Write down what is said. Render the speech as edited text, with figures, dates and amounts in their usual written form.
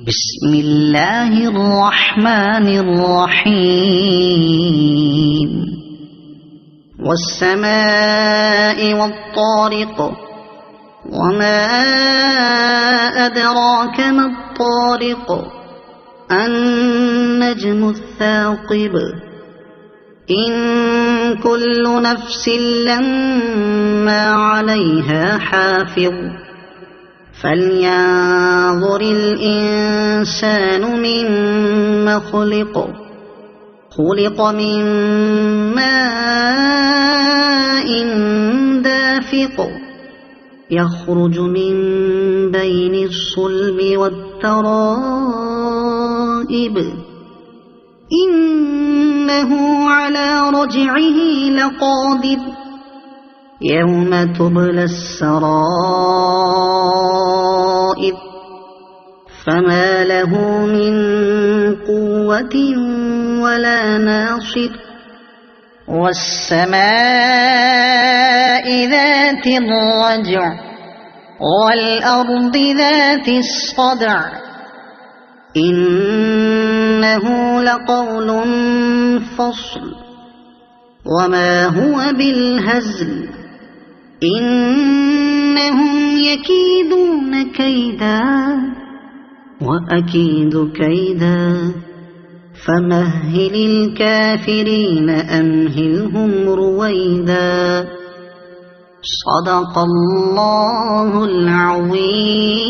بسم الله الرحمن الرحيم والسماء والطارق وما أدراك ما الطارق النجم الثاقب إن كل نفس لما عليها حافظ فلينظر الإنسان مما خلق من ماء دافق يخرج من بين الصلب والترائب إنه على رجعه لقادر يوم تبلى السرائر فما له من قوة ولا ناصر والسماء ذات الرجع والأرض ذات الصدع إنه لقول فصل وما هو بالهزل إنهم يكيدون كيدا وأكيد كيدا فمهل الكافرين أمهلهم رويدا صدق الله العظيم.